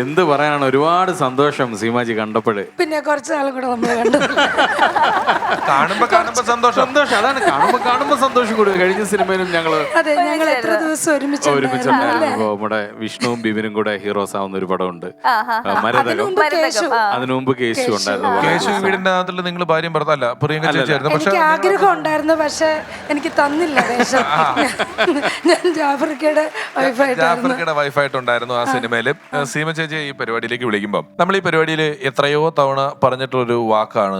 എന്ത് പറയാനാണ്, ഒരുപാട് സന്തോഷം സീമാജി കണ്ടപ്പോഴേ. പിന്നെ കുറച്ച് നാളും കൂടെ നമ്മൾ കണ്ടു. കാണുമ്പോ സന്തോഷം. അതാണ്, കാണുമ്പോ സന്തോഷം കൂടും. കഴിഞ്ഞ സിനിമയിലും ഞങ്ങൾ എത്ര ദിവസം ഒരുമിച്ചുണ്ടായിരുന്നു. നമ്മുടെ വിഷ്ണുവും ബിബിനും കൂടെ ഹീറോസ് ആവുന്ന ഒരു പടമുണ്ട്, മരതകം. അതിനു മുമ്പ് കേശു ഉണ്ടായിരുന്നു. കേശു വീടിന്റെ അതിൽ നിങ്ങൾ ഭാര്യയും ഭർത്താവല്ല, പ്രിയങ്ക ചേച്ചിയായിരുന്നു. പക്ഷെ എനിക്ക് ആഗ്രഹം ഉണ്ടായിരുന്നു, പക്ഷെ എനിക്ക് തന്നില്ല വേഷം. ഞാൻ ജാഫർക്കയുടെ വൈഫായിട്ടുണ്ടായിരുന്നു ആ സിനിമയില്. സീമ ചേച്ചി ഈ പരിപാടിയിലേക്ക് വിളിക്കുമ്പോൾ നമ്മൾ ഈ പരിപാടിയിൽ എത്രയോ തവണ പറഞ്ഞിട്ടുള്ളൊരു വാക്കാണ്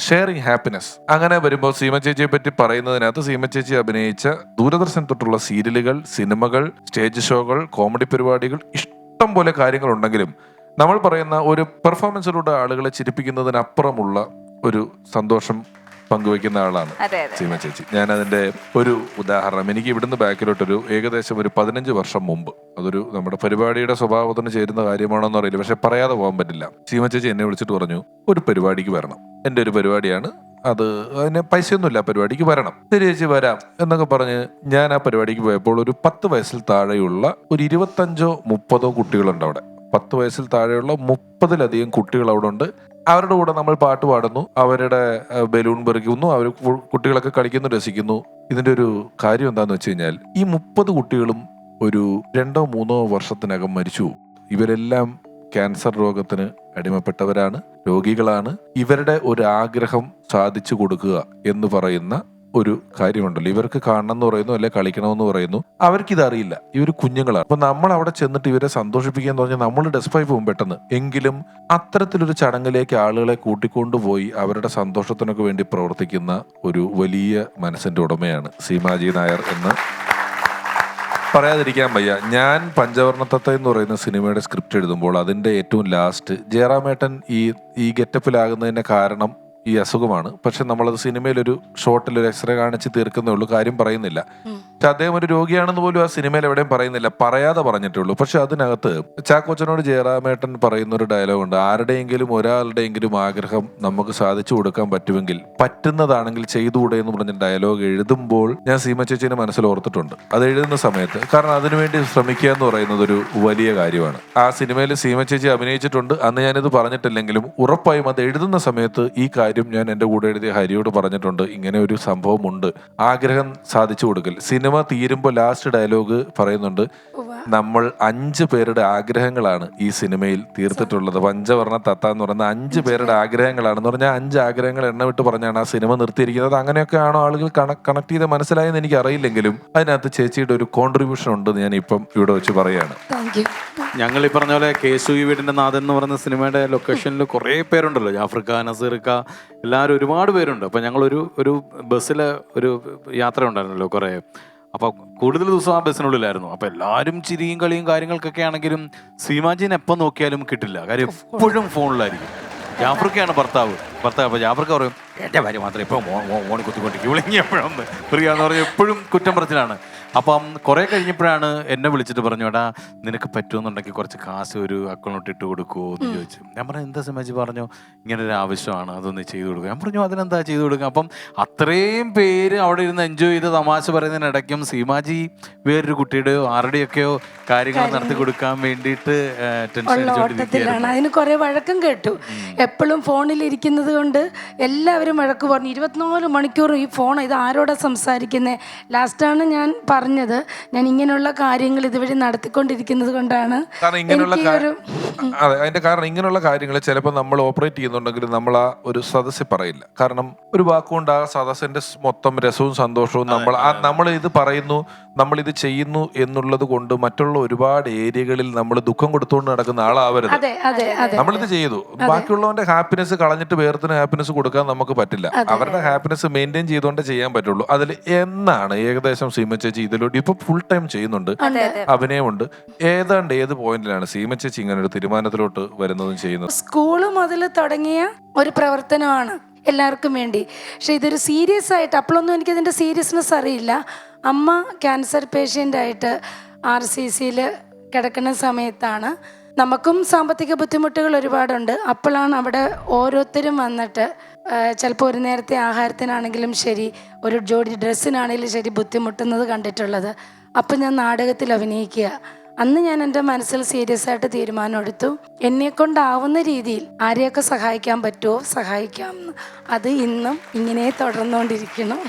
ഷെയറിങ് ഹാപ്പിനെസ്. അങ്ങനെ വരുമ്പോൾ സീമ ചേച്ചിയെ പറ്റി പറയുന്നതിനകത്ത് സീമ ചേച്ചി അഭിനയിച്ച ദൂരദർശൻ തൊട്ടുള്ള സീരിയലുകൾ, സിനിമകൾ, സ്റ്റേജ് ഷോകൾ, കോമഡി പരിപാടികൾ, ഇഷ്ടം പോലെ കാര്യങ്ങൾ ഉണ്ടെങ്കിലും നമ്മൾ പറയുന്ന ഒരു പെർഫോമൻസിലൂടെ ആളുകളെ ചിരിപ്പിക്കുന്നതിനപ്പുറമുള്ള ഒരു സന്തോഷം പങ്കുവെക്കുന്ന ആളാണ് സീമ ചേച്ചി. ഞാൻ അതിന്റെ ഒരു ഉദാഹരണം, എനിക്ക് ഇവിടുന്ന് ബാക്കിലോട്ടൊരു ഏകദേശം ഒരു 15 വർഷം മുമ്പ്, അതൊരു നമ്മുടെ പരിപാടിയുടെ സ്വഭാവത്തിന് ചേരുന്ന കാര്യമാണോന്ന് അറിയില്ല, പക്ഷെ പറയാതെ പോകാൻ പറ്റില്ല. സീമ ചേച്ചി എന്നെ വിളിച്ചിട്ട് പറഞ്ഞു, ഒരു പരിപാടിക്ക് വരണം, എൻ്റെ ഒരു പരിപാടിയാണ്, അതിന് പൈസയൊന്നുമില്ല, പരിപാടിക്ക് വരണം. ശരി ചേച്ചി വരാം എന്നൊക്കെ പറഞ്ഞ് ഞാൻ ആ പരിപാടിക്ക് പോയപ്പോൾ ഒരു 10 വയസ്സിൽ താഴെയുള്ള ഒരു 25-30 കുട്ടികളുണ്ട് അവിടെ. 10 വയസ്സിൽ താഴെയുള്ള 30-ലധികം കുട്ടികൾ അവിടെ ഉണ്ട്. അവരുടെ കൂടെ നമ്മൾ പാട്ട് പാടുന്നു, അവരുടെ ബലൂൺ പെറുക്കുന്നു, അവർ കുട്ടികളൊക്കെ കളിക്കുന്നു, രസിക്കുന്നു. ഇതിന്റെ ഒരു കാര്യം എന്താന്ന് വെച്ച് കഴിഞ്ഞാൽ ഈ 30 കുട്ടികളും ഒരു 2-3 വർഷത്തിനകം മരിച്ചു. ഇവരെല്ലാം ക്യാൻസർ രോഗത്തിന് അടിമപ്പെട്ടവരാണ്, രോഗികളാണ്. ഇവരുടെ ഒരു ആഗ്രഹം സാധിച്ചു കൊടുക്കുക എന്ന് പറയുന്ന ഒരു കാര്യമുണ്ടല്ലോ, ഇവർക്ക് കാണണം എന്ന് പറയുന്നു, അല്ലെ കളിക്കണമെന്ന് പറയുന്നു, അവർക്കിത് അറിയില്ല, ഇവർ കുഞ്ഞുങ്ങളാണ്. അപ്പൊ നമ്മൾ അവിടെ ചെന്നിട്ട് ഇവരെ സന്തോഷിപ്പിക്കുക എന്ന് പറഞ്ഞാൽ നമ്മൾ ഡെസ്പായി പോകും പെട്ടെന്ന്. എങ്കിലും അത്തരത്തിലൊരു ചടങ്ങിലേക്ക് ആളുകളെ കൂട്ടിക്കൊണ്ടുപോയി അവരുടെ സന്തോഷത്തിനൊക്കെ വേണ്ടി പ്രവർത്തിക്കുന്ന ഒരു വലിയ മനസ്സിന്റെ ഉടമയാണ് സീമാജി നായർ എന്ന് പറയാതിരിക്കാൻ വയ്യ. ഞാൻ പഞ്ചവർണ്ണത്തത്ത എന്ന് പറയുന്ന സിനിമയുടെ സ്ക്രിപ്റ്റ് എഴുതുമ്പോൾ അതിന്റെ ഏറ്റവും ലാസ്റ്റ് ജയറാമേട്ടൻ ഈ ഗെറ്റപ്പിലാകുന്നതിന്റെ കാരണം ഈ അസുഖമാണ്. പക്ഷെ നമ്മളത് സിനിമയിലൊരു ഷോട്ടിൽ ഒരു എക്സ്റേ കാണിച്ച് തീർക്കുന്നേ ഉള്ളൂ, കാര്യം പറയുന്നില്ല. പക്ഷെ അദ്ദേഹം ഒരു രോഗിയാണെന്ന് പോലും ആ സിനിമയിൽ എവിടെയും പറയുന്നില്ല, പറയാതെ പറഞ്ഞിട്ടേ ഉള്ളൂ. പക്ഷെ അതിനകത്ത് ചാക്കോച്ചനോട് ജയറാമേട്ടൻ പറയുന്ന ഒരു ഡയലോഗ് ഉണ്ട്, ആരുടെയെങ്കിലും ഒരാളുടെയെങ്കിലും ആഗ്രഹം നമുക്ക് സാധിച്ചു കൊടുക്കാൻ പറ്റുമെങ്കിൽ, പറ്റുന്നതാണെങ്കിൽ ചെയ്തുകൂടെ എന്ന് പറഞ്ഞ ഡയലോഗ് എഴുതുമ്പോൾ ഞാൻ സീമ ചേച്ചിയുടെ മനസ്സിൽ ഓർത്തിട്ടുണ്ട്. അത് എഴുതുന്ന സമയത്ത്, കാരണം അതിനുവേണ്ടി ശ്രമിക്കുക എന്ന് പറയുന്നത് ഒരു വലിയ കാര്യമാണ്. ആ സിനിമയിൽ സീമ ചേച്ചി അഭിനയിച്ചിട്ടുണ്ട്, അന്ന് ഞാനിത് പറഞ്ഞിട്ടില്ലെങ്കിലും ഉറപ്പായും അത് എഴുതുന്ന സമയത്ത് ഈ കാര്യം ഞാൻ എൻ്റെ കൂടെ എഴുതിയ ഹരിയോട് പറഞ്ഞിട്ടുണ്ട്, ഇങ്ങനെ ഒരു സംഭവമുണ്ട്, ആഗ്രഹം സാധിച്ചു കൊടുക്കൽ. സിനിമ തീരുമ്പോൾ ലാസ്റ്റ് ഡയലോഗ് പറയുന്നുണ്ട്, നമ്മൾ 5 പേരുടെ ആഗ്രഹങ്ങളാണ് ഈ സിനിമയിൽ തീർത്തിട്ടുള്ളത്. പഞ്ചവർണ്ണ തത്ത എന്ന് പറയുന്ന 5 പേരുടെ ആഗ്രഹങ്ങളാണെന്ന് പറഞ്ഞാൽ 5 ആഗ്രഹങ്ങൾ എണ്ണമിട്ട് പറഞ്ഞാണ് ആ സിനിമ നിർത്തിയിരിക്കുന്നത്. അങ്ങനെയൊക്കെ ആണോ ആളുകൾ കണക്ട് ചെയ്ത് മനസ്സിലായെന്ന് എനിക്ക് അറിയില്ലെങ്കിലും അതിനകത്ത് ചേച്ചിയുടെ ഒരു കോൺട്രിബ്യൂഷൻ ഉണ്ടെന്ന് ഞാൻ ഇപ്പം ഇവിടെ വെച്ച് പറയുകയാണ്. ഞങ്ങൾ ഈ പറഞ്ഞ പോലെ കേശു ഈ വീടിന്റെ നാഥൻ എന്ന് പറയുന്ന സിനിമയുടെ ലൊക്കേഷനിൽ കുറേ പേരുണ്ടല്ലോ, ജാഫർക്ക, നസീർക്ക, എല്ലാവരും ഒരുപാട് പേരുണ്ട്. അപ്പം ഞങ്ങളൊരു ബസ്സിൽ ഒരു യാത്ര ഉണ്ടായിരുന്നല്ലോ കുറേ. അപ്പോൾ കൂടുതൽ ദിവസം ആ ബസ്സിനുള്ളിലായിരുന്നു. അപ്പോൾ എല്ലാവരും ചിരിയും കളിയും കാര്യങ്ങൾക്കൊക്കെ ആണെങ്കിലും സീമാജിനെ എപ്പം നോക്കിയാലും കിട്ടില്ല, കാര്യം എപ്പോഴും ഫോണിലായിരിക്കും. ജാഫർക്കയാണ് ഭർത്താവ്. അപ്പോൾ ജാഫർക്ക പറയും, എൻ്റെ ഭാര്യ മാത്രമേ ഇപ്പോൾ ഓണി കുത്തിക്കൊണ്ടിരിക്കും, വിളിങ്ങി എപ്പോഴൊന്ന് പ്രിയാന്ന് പറഞ്ഞ് എപ്പോഴും കുറ്റം പറച്ചിലാണ്. അപ്പം കുറേ കഴിഞ്ഞപ്പോഴാണ് എന്നെ വിളിച്ചിട്ട് പറഞ്ഞു, എടാ നിനക്ക് പറ്റുമെന്നുണ്ടെങ്കിൽ കുറച്ച് കാശ് ഒരു അക്കൗണ്ടിലോട്ട് ഇട്ട് കൊടുക്കുമോ എന്ന് ചോദിച്ചു. ഞാൻ പറഞ്ഞു, എന്താ സീമാജി? പറഞ്ഞു, ഇങ്ങനെ ഒരു ആവശ്യമാണ്, അതൊന്ന് ചെയ്തു കൊടുക്കുക. ഞാൻ പറഞ്ഞു, അതിനെന്താ ചെയ്തു കൊടുക്കുക? അപ്പം അത്രയും പേര് അവിടെ ഇരുന്ന് എൻജോയ് ചെയ്ത് തമാശ പറയുന്നതിനിടയ്ക്കും സീമാജി വേറൊരു കുട്ടിയുടെയോ ആരുടെയൊക്കെയോ കാര്യങ്ങൾ നടത്തി കൊടുക്കാൻ വേണ്ടിയിട്ട് ടെൻഷൻ അടിച്ചുകൊണ്ടിരിക്കുകയാണ്. അതിന് കുറെ വഴക്കം കേട്ടു. എപ്പോഴും ഫോണിൽ ഇരിക്കുന്നത് കൊണ്ട് എല്ലാവരും വഴക്ക് പറഞ്ഞു. 24 മണിക്കൂറും ഈ ഫോൺ, ഇത് ആരോടാ സംസാരിക്കുന്നത്? ലാസ്റ്റാണ് ഞാൻ പറഞ്ഞത്, ഞാൻ ഇങ്ങനെയുള്ള കാര്യങ്ങൾ ഇതുവഴി നടത്തിക്കൊണ്ടിരിക്കുന്നത് കൊണ്ടാണ്. അതിന്റെ കാരണം ഇങ്ങനെയുള്ള കാര്യങ്ങൾ ചിലപ്പോൾ നമ്മൾ ഓപ്പറേറ്റ് ചെയ്യുന്നുണ്ടെങ്കിൽ നമ്മൾ ആ ഒരു സദസ്സിൽ പറയില്ല. കാരണം ഒരു വാക്കുകൊണ്ട് ആ സദസ്സിന്റെ മൊത്തം രസവും സന്തോഷവും നമ്മൾ ഇത് പറയുന്നു, നമ്മൾ ഇത് ചെയ്യുന്നു എന്നുള്ളത് കൊണ്ട് മറ്റുള്ള ഒരുപാട് ഏരിയകളിൽ നമ്മൾ ദുഃഖം കൊടുത്തുകൊണ്ട് നടക്കുന്ന ആളാവരുത്. നമ്മളിത് ചെയ്തു, ബാക്കിയുള്ളവന്റെ ഹാപ്പിനെസ് കളഞ്ഞിട്ട് വേറത്തിന് ഹാപ്പിനെസ് കൊടുക്കാൻ നമുക്ക് പറ്റില്ല. അവരുടെ ഹാപ്പിനെസ് മെയിൻറ്റെയിൻ ചെയ്തുകൊണ്ടേ ചെയ്യാൻ പറ്റുള്ളൂ. അതിൽ എന്നാണ് ഏകദേശം സീമ ചേച്ചി ഇതിലൂടെ ഇപ്പൊ ഫുൾ ടൈം ചെയ്യുന്നുണ്ട്, അഭിനയമുണ്ട്. ഏത് പോയിന്റിലാണ് സീമ ചേച്ചി ഇങ്ങനെ ഒരു തീരുമാനത്തിലോട്ട് വരുന്നതും ചെയ്യുന്നത്? സ്കൂള് മുതൽ തുടങ്ങിയ ഒരു പ്രവർത്തനമാണ് എല്ലാവർക്കും വേണ്ടി. പക്ഷെ ഇതൊരു സീരിയസ് ആയിട്ട്, അപ്പോഴൊന്നും എനിക്കതിൻ്റെ സീരിയസ്നെസ് അറിയില്ല. അമ്മ ക്യാൻസർ പേഷ്യൻ്റായിട്ട് RCCയിൽ കിടക്കുന്ന സമയത്താണ്. നമുക്കും സാമ്പത്തിക ബുദ്ധിമുട്ടുകൾ ഒരുപാടുണ്ട്. അപ്പോഴാണ് അവിടെ ഓരോരുത്തരും വന്നിട്ട് ചിലപ്പോൾ ഒരു നേരത്തെ ആഹാരത്തിനാണെങ്കിലും ശരി, ഒരു ജോഡി ഡ്രസ്സിനാണെങ്കിലും ശരി ബുദ്ധിമുട്ടുന്നത് കണ്ടിട്ടുള്ളത്. അപ്പം ഞാൻ നാടകത്തിൽ അഭിനയിക്കുക. അന്ന് ഞാൻ എൻ്റെ മനസ്സിൽ സീരിയസ് ആയിട്ട് തീരുമാനമെടുത്തു, എന്നെക്കൊണ്ടാവുന്ന രീതിയിൽ ആരെയൊക്കെ സഹായിക്കാൻ പറ്റുമോ സഹായിക്കാമെന്ന്. അത് ഇന്നും ഇങ്ങനെ തുടർന്നുകൊണ്ടിരിക്കണം.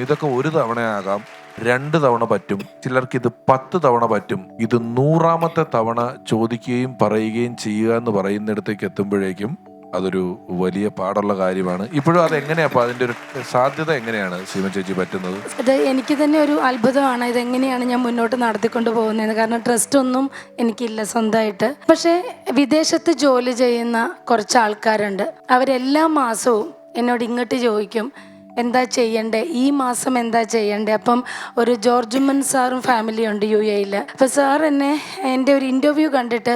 ഇതൊക്കെ ഒരു തവണയാകാം, 2 തവണ പറ്റും, ചിലർക്ക് ഇത് 10 തവണ പറ്റും. ഇത് 100ാമത്തെ തവണ ചോദിക്കുകയും പറയുകയും ചെയ്യുക എന്ന് പറയുന്നിടത്തേക്ക് എത്തുമ്പോഴേക്കും അതൊരു വലിയ പാടുള്ള കാര്യമാണ്. ഇപ്പോഴും അതെങ്ങനെയാ, അപ്പൊ അതിന്റെ ഒരു സാധ്യത എങ്ങനെയാണ് സീമ ചേച്ചി പറ്റുന്നത്? ഇത് എനിക്ക് തന്നെ ഒരു അത്ഭുതമാണ്, ഇതെങ്ങനെയാണ് ഞാൻ മുന്നോട്ട് നടത്തിക്കൊണ്ട് പോകുന്നത്. കാരണം ട്രസ്റ്റ് ഒന്നും എനിക്കില്ല സ്വന്തമായിട്ട്. പക്ഷേ വിദേശത്ത് ജോലി ചെയ്യുന്ന കുറച്ച് ആൾക്കാരുണ്ട്. അവരെല്ലാ മാസവും എന്നോട് ഇങ്ങോട്ട് ചോദിക്കും, എന്താ ചെയ്യണ്ടേ, ഈ മാസം എന്താ ചെയ്യണ്ടേ. അപ്പം ഒരു ജോർജുമ്മൻ സാറും ഫാമിലിയുണ്ട് UAE. അപ്പോൾ സാർ എൻ്റെ ഒരു ഇൻ്റർവ്യൂ കണ്ടിട്ട്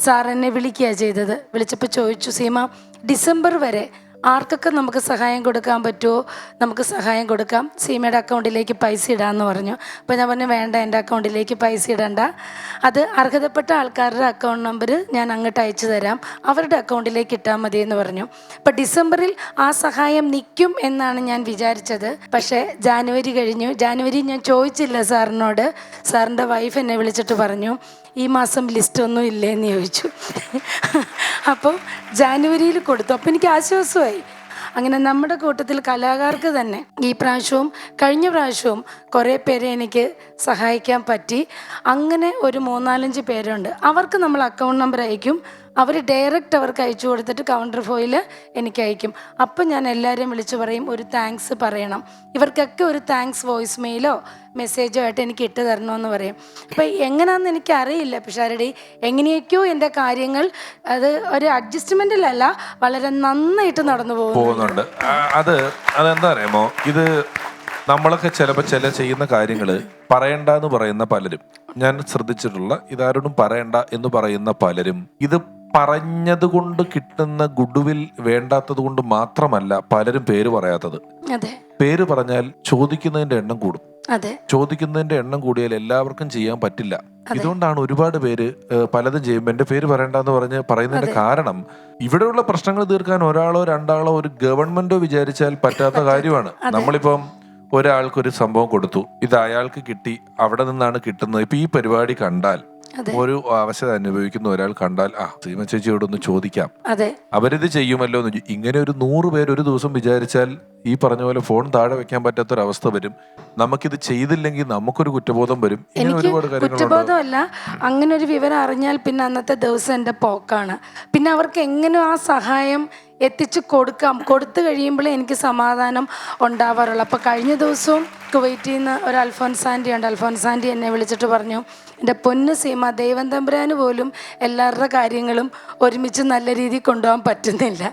സാർ എന്നെ വിളിക്കുക ചെയ്തത്. വിളിച്ചപ്പോൾ ചോദിച്ചു, സീമ ഡിസംബർ വരെ ആർക്കൊക്കെ നമുക്ക് സഹായം കൊടുക്കാൻ പറ്റുമോ നമുക്ക് സഹായം കൊടുക്കാം, സീമയുടെ അക്കൗണ്ടിലേക്ക് പൈസ ഇടാമെന്ന് പറഞ്ഞു. അപ്പോൾ ഞാൻ പറഞ്ഞു, വേണ്ട, എൻ്റെ അക്കൗണ്ടിലേക്ക് പൈസ ഇടണ്ട, അത് അർഹതപ്പെട്ട ആൾക്കാരുടെ അക്കൗണ്ട് നമ്പർ ഞാൻ അങ്ങോട്ട് അയച്ചു തരാം, അവരുടെ അക്കൗണ്ടിലേക്ക് ഇട്ടാൽ മതി എന്ന് പറഞ്ഞു. അപ്പോൾ ഡിസംബറിൽ ആ സഹായം നിൽക്കും എന്നാണ് ഞാൻ വിചാരിച്ചത്. പക്ഷേ ജാനുവരി കഴിഞ്ഞു. ജാനുവരി ഞാൻ ചോദിച്ചില്ല സാറിനോട്. സാറിൻ്റെ വൈഫ് എന്നെ വിളിച്ചിട്ട് പറഞ്ഞു, ഈ മാസം ലിസ്റ്റ് ഒന്നും ഇല്ലേന്ന് ചോദിച്ചു. അപ്പോൾ ജാനുവരിയിൽ കൊടുത്തു. അപ്പോൾ എനിക്ക് ആശ്വാസമായി. അങ്ങനെ നമ്മുടെ കൂട്ടത്തിൽ കലാകാർക്ക് തന്നെ ഈ പ്രാവശ്യവും കഴിഞ്ഞ പ്രാവശ്യവും കുറേ പേരെ എനിക്ക് സഹായിക്കാൻ പറ്റി. അങ്ങനെ ഒരു 3-4 പേരുണ്ട്. അവർക്ക് നമ്മൾ അക്കൗണ്ട് നമ്പർ അയക്കും, അവർ ഡയറക്റ്റ് അവർക്ക് അയച്ചു കൊടുത്തിട്ട് കൗണ്ടർ ഫോയിൽ എനിക്ക് അയക്കും. അപ്പം ഞാൻ എല്ലാവരെയും വിളിച്ച് പറയും, ഒരു താങ്ക്സ് പറയണം, ഇവർക്കൊക്കെ ഒരു താങ്ക്സ് വോയിസ് മെയിലോ മെസ്സേജോ ആയിട്ട് എനിക്ക് ഇട്ട് തരണമെന്ന് പറയും. അപ്പം എങ്ങനെയാണെന്ന് എനിക്കറിയില്ല പിഷാരടി, എങ്ങനെയൊക്കെയോ എൻ്റെ കാര്യങ്ങൾ അത് ഒരു അഡ്ജസ്റ്റ്മെൻറ്റിലല്ല, വളരെ നന്നായിട്ട് നടന്നു പോകുന്നുണ്ട്. അതെന്താ അറിയാമോ, ഇത് നമ്മളൊക്കെ ചിലപ്പോൾ ചെയ്യുന്ന കാര്യങ്ങൾ പറയണ്ട എന്ന് പറയുന്ന പലരും, ഞാൻ ശ്രദ്ധിച്ചിട്ടുള്ള, ഇതാരോടും പറയണ്ട എന്ന് പറയുന്ന പലരും, ഇത് പറഞ്ഞത് കൊണ്ട് കിട്ടുന്ന ഗുഡ്വിൽ വേണ്ടാത്തത് കൊണ്ട് മാത്രമല്ല പലരും പേര് പറയാത്തത്. പേര് പറഞ്ഞാൽ ചോദിക്കുന്നതിന്റെ എണ്ണം കൂടും. ചോദിക്കുന്നതിന്റെ എണ്ണം കൂടിയാൽ എല്ലാവർക്കും ചെയ്യാൻ പറ്റില്ല. ഇതുകൊണ്ടാണ് ഒരുപാട് പേര് പലതും ചെയ്യുമ്പോൾ എന്റെ പേര് പറയണ്ടെന്ന് പറയുന്നതിന്റെ കാരണം, ഇവിടെയുള്ള പ്രശ്നങ്ങൾ തീർക്കാൻ ഒരാളോ 2 ആളോ ഒരു ഗവൺമെന്റോ വിചാരിച്ചാൽ പറ്റാത്ത കാര്യമാണ്. നമ്മളിപ്പം ഒരാൾക്കൊരു സംഭവം കൊടുത്തു, ഇത് അയാൾക്ക് കിട്ടി, അവിടെ നിന്നാണ് കിട്ടുന്നത്. ഇപ്പൊ ഈ പരിപാടി കണ്ടാൽ, ഒരു അവശത അനുഭവിക്കുന്ന ഒരാൾ കണ്ടാൽ, സീമ ചേച്ചിയോടൊന്ന് ചോദിക്കാം, അവരിത് ചെയ്യുമല്ലോ എന്ന്. ഇങ്ങനെ ഒരു 100 പേര് ഒരു ദിവസം വിചാരിച്ചാൽ ഈ പറഞ്ഞ പോലെ ഫോൺ താഴെ വെക്കാൻ പറ്റാത്തൊരവസ്ഥ വരും. നമുക്കിത് ചെയ്തില്ലെങ്കിൽ നമുക്കൊരു കുറ്റബോധം വരും. എനിക്ക് കുറ്റബോധമല്ല, അങ്ങനെ ഒരു വിവരം അറിഞ്ഞാൽ പിന്നെ അന്നത്തെ ദിവസം എൻ്റെ പോക്കാണ്. പിന്നെ അവർക്ക് എങ്ങനെ ആ സഹായം എത്തിച്ചു കൊടുത്തു കഴിയുമ്പോഴേ എനിക്ക് സമാധാനം ഉണ്ടാവാറുള്ളൂ. അപ്പോൾ കഴിഞ്ഞ ദിവസവും കുവൈറ്റിൽ നിന്ന് ഒരു അൽഫോൻസ് ആൻറ്റി ഉണ്ട്. അൽഫോൻസ് ആൻറ്റി എന്നെ വിളിച്ചിട്ട് പറഞ്ഞു, എൻ്റെ പൊന്ന് സീമ, ദൈവം തമ്പുരാന് പോലും എല്ലാവരുടെ കാര്യങ്ങളും ഒരുമിച്ച് നല്ല രീതിയിൽ കൊണ്ടുപോകാൻ പറ്റുന്നില്ല.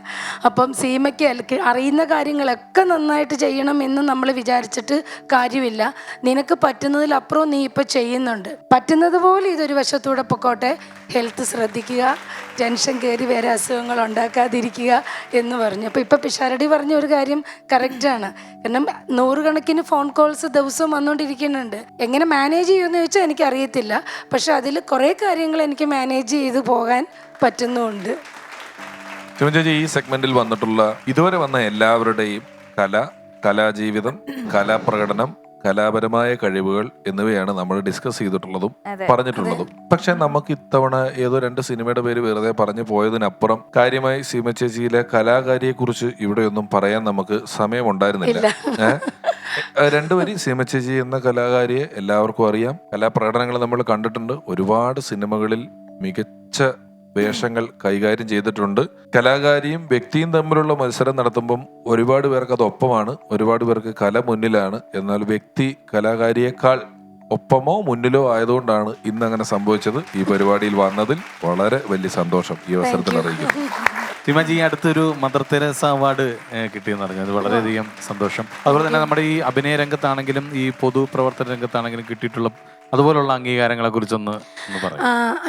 അപ്പം സീമയ്ക്ക് അറിയുന്ന കാര്യങ്ങളൊക്കെ നന്നായിട്ട് ചെയ്യണം എന്ന് നമ്മൾ വിചാരിച്ചിട്ട് കാര്യമില്ല. നിനക്ക് പറ്റുന്നതിലപ്പുറം നീ ഇപ്പോൾ ചെയ്യുന്നുണ്ട്. പറ്റുന്നത് പോലെ ഇതൊരു വശത്തൂടെ പൊക്കോട്ടെ, ഹെൽത്ത് ശ്രദ്ധിക്കുക, ടെൻഷൻ കയറി വേറെ അസുഖങ്ങൾ ഉണ്ടാക്കാതിരിക്കുക എന്ന് പറഞ്ഞു. അപ്പോൾ ഇപ്പോൾ പിഷാരടി പറഞ്ഞ ഒരു കാര്യം കറക്റ്റാണ്. കാരണം 100 കണക്കിന് ഫോൺ കോൾസ് ദിവസവും വന്നുകൊണ്ടിരിക്കുന്നുണ്ട്. എങ്ങനെ മാനേജ് ചെയ്യുമെന്ന് ചോദിച്ചാൽ എനിക്കറിയത്തില്ല. പക്ഷെ അതിൽ കുറേ കാര്യങ്ങൾ എനിക്ക് മാനേജ് ചെയ്ത് പോകാൻ പറ്റുന്നുമുണ്ട്. ചേച്ചി, ഈ സെഗ്മെന്റിൽ വന്നിട്ടുള്ള ഇതുവരെ വന്ന എല്ലാവരുടെയും കലാജീവിതം, കലാപ്രകടനം, കലാപരമായ കഴിവുകൾ എന്നിവയാണ് നമ്മൾ ഡിസ്കസ് ചെയ്തിട്ടുള്ളതും പറഞ്ഞിട്ടുള്ളതും. പക്ഷെ നമുക്ക് ഇത്തവണ ഏതോ 2 സിനിമയുടെ പേര് വെറുതെ പറഞ്ഞു പോയതിനപ്പുറം കാര്യമായി സീമ ചേച്ചിയിലെ കലാകാരിയെ കുറിച്ച് ഇവിടെയൊന്നും പറയാൻ നമുക്ക് സമയമുണ്ടായിരുന്നില്ല. 2 വരി സീമ ചേച്ചി എന്ന കലാകാരിയെ എല്ലാവർക്കും അറിയാം. കലാപ്രകടനങ്ങൾ നമ്മൾ കണ്ടിട്ടുണ്ട്. ഒരുപാട് സിനിമകളിൽ മികച്ച വേഷങ്ങൾ കൈകാര്യം ചെയ്തിട്ടുണ്ട്. കലാകാരിയും വ്യക്തിയും തമ്മിലുള്ള മത്സരം നടത്തുമ്പം ഒരുപാട് പേർക്ക് അത് ഒപ്പമാണ്, ഒരുപാട് പേർക്ക് കല മുന്നിലാണ്. എന്നാൽ വ്യക്തി കലാകാരിയേക്കാൾ ഒപ്പമോ മുന്നിലോ ആയതുകൊണ്ടാണ് ഇന്ന് അങ്ങനെ സംഭവിച്ചത്. ഈ പരിപാടിയിൽ വന്നതിൽ വളരെ വലിയ സന്തോഷം ഈ അവസരത്തിൽ അറിയിക്കുന്നു. സീമാജി, ഈ അടുത്തൊരു മദർ തെരേസ അവാർഡ് കിട്ടിയെന്ന് പറഞ്ഞത് വളരെയധികം സന്തോഷം. അതുപോലെ തന്നെ നമ്മുടെ ഈ അഭിനയ രംഗത്താണെങ്കിലും ഈ പൊതുപ്രവർത്തന രംഗത്താണെങ്കിലും കിട്ടിയിട്ടുള്ള അതുപോലുള്ള അംഗീകാരങ്ങളെ കുറിച്ചൊന്ന് പറയാം.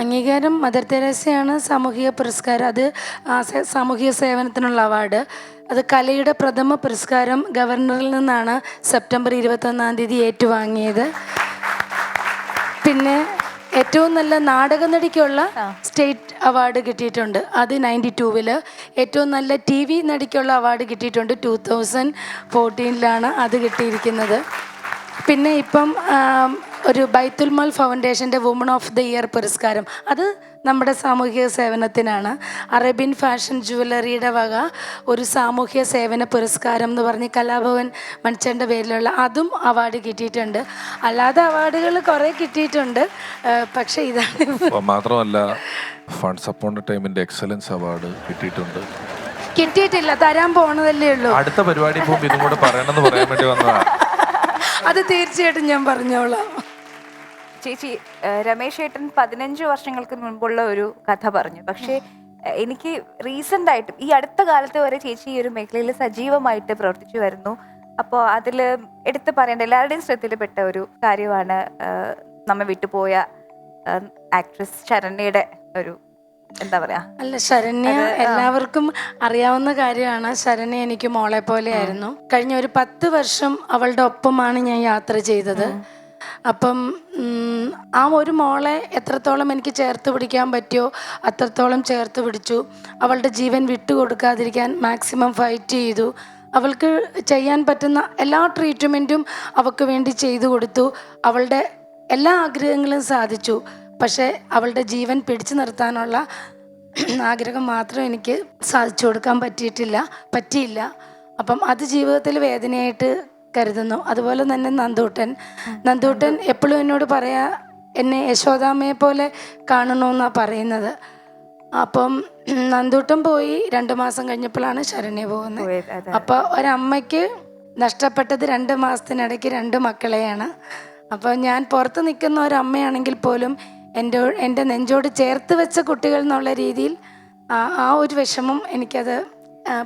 അംഗീകാരം മദർ തെരേസയാണ് സാമൂഹിക പുരസ്കാരം. അത് സാമൂഹിക സേവനത്തിനുള്ള അവാർഡ്. അത് കലയുടെ പ്രഥമ പുരസ്കാരം ഗവർണറിൽ നിന്നാണ് സെപ്റ്റംബർ 21 ഏറ്റുവാങ്ങിയത്. പിന്നെ ഏറ്റവും നല്ല നാടക നടിക്കുള്ള സ്റ്റേറ്റ് അവാർഡ് കിട്ടിയിട്ടുണ്ട്, അത് 92-ൽ. ഏറ്റവും നല്ല TV നടിക്കുള്ള അവാർഡ് കിട്ടിയിട്ടുണ്ട് 2014-ലാണ് അത് കിട്ടിയിരിക്കുന്നത്. പിന്നെ ഇപ്പം ഒരു Baithulmal ഫൗണ്ടേഷൻ്റെ woman of the year പുരസ്കാരം. അത് നമ്മുടെ സാമൂഹിക സേവനത്തിനാണ്. അറേബ്യൻ ഫാഷൻ ജുവലറിയുടെ വക ഒരു സാമൂഹ്യ സേവന പുരസ്കാരം എന്ന് പറഞ്ഞ് കലാഭവൻ മണിച്ചൻ്റെ പേരിലുള്ള അതും അവാർഡ് കിട്ടിയിട്ടുണ്ട്. അല്ലാതെ അവാർഡുകൾ കുറേ കിട്ടിയിട്ടുണ്ട്. പക്ഷേ ഇതാണ്. മാത്രമല്ല ഫണ്ട്സ് അപ്പോൺ എ ടൈമിന്റെ എക്സലൻസ് അവാർഡ് കിട്ടിയിട്ടുണ്ട്. കിട്ടിയിട്ടില്ല, തരാൻ പോണതല്ലേ ഉള്ളൂ. അടുത്ത പരിപാടി പോകുമ്പോൾ ഇതും കൂടെ പറയണമെന്ന് പറയാൻ വേണ്ടി വന്നതാണ്. അത് തീർച്ചയായിട്ടും ഞാൻ പറഞ്ഞോളാം. ചേച്ചി, രമേശ് ഏട്ടൻ 15 വർഷങ്ങൾക്ക് മുൻപുള്ള ഒരു കഥ പറഞ്ഞു. പക്ഷേ എനിക്ക് റീസെൻ്റ് ആയിട്ട് ഈ അടുത്ത കാലത്ത് വരെ ചേച്ചി ഈ ഒരു മേഖലയിൽ സജീവമായിട്ട് പ്രവർത്തിച്ചു വരുന്നു. അപ്പോൾ അതിൽ എടുത്തു പറയേണ്ട എല്ലാവരുടെയും ശ്രദ്ധയിൽപ്പെട്ട ഒരു കാര്യമാണ് നമ്മെ വിട്ടുപോയ ആക്ട്രസ് ശരണ്യയുടെ ഒരു എന്താ പറയാ. അല്ല, ശരണ്യ എല്ലാവർക്കും അറിയാവുന്ന കാര്യമാണ്. ശരണ്യ എനിക്ക് മോളെ പോലെയായിരുന്നു. കഴിഞ്ഞ ഒരു 10 വർഷം അവളുടെ ഒപ്പമാണ് ഞാൻ യാത്ര ചെയ്തത്. അപ്പം ആ ഒരു മോളെ എത്രത്തോളം എനിക്ക് ചേർത്ത് പിടിക്കാൻ പറ്റിയോ അത്രത്തോളം ചേർത്ത് പിടിച്ചു. അവളുടെ ജീവൻ വിട്ടുകൊടുക്കാതിരിക്കാൻ മാക്സിമം ഫൈറ്റ് ചെയ്തു. അവൾക്ക് ചെയ്യാൻ പറ്റുന്ന എല്ലാ ട്രീറ്റ്മെൻറ്റും അവൾക്ക് വേണ്ടി ചെയ്തു കൊടുത്തു. അവളുടെ എല്ലാ ആഗ്രഹങ്ങളും സാധിച്ചു. പക്ഷേ അവളുടെ ജീവൻ പിടിച്ചു നിർത്താനുള്ള ആഗ്രഹം മാത്രം എനിക്ക് സാധിച്ചു കൊടുക്കാൻ പറ്റിയില്ല. അപ്പം അത് ജീവിതത്തിൽ വേദനയായിട്ട് കരുതുന്നു. അതുപോലെ തന്നെ നന്ദൂട്ടൻ എപ്പോഴും എന്നോട് പറയാ, എന്നെ യശോദാമ്മയെ പോലെ കാണണമെന്നാണ് പറയുന്നത്. അപ്പം നന്ദൂട്ടൻ പോയി 2 മാസം കഴിഞ്ഞപ്പോഴാണ് ശരണ്യ പോകുന്നത്. അപ്പോൾ ഒരമ്മയ്ക്ക് നഷ്ടപ്പെട്ടത് 2 മാസത്തിനിടയ്ക്ക് 2 മക്കളെയാണ്. അപ്പോൾ ഞാൻ പുറത്ത് നിൽക്കുന്ന ഒരമ്മയാണെങ്കിൽ പോലും എൻ്റെ നെഞ്ചോട് ചേർത്ത് വെച്ച കുട്ടികൾ എന്നുള്ള രീതിയിൽ ആ ഒരു വിഷമം എനിക്കത്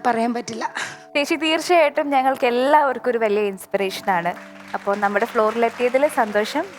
പറയാൻ പറ്റില്ല. ചേച്ചി, തീർച്ചയായിട്ടും ഞങ്ങൾക്ക് എല്ലാവർക്കും ഒരു വലിയ ഇൻസ്പിറേഷനാണ്. അപ്പോൾ നമ്മുടെ ഫ്ലോറിലെത്തിയതിൽ സന്തോഷം.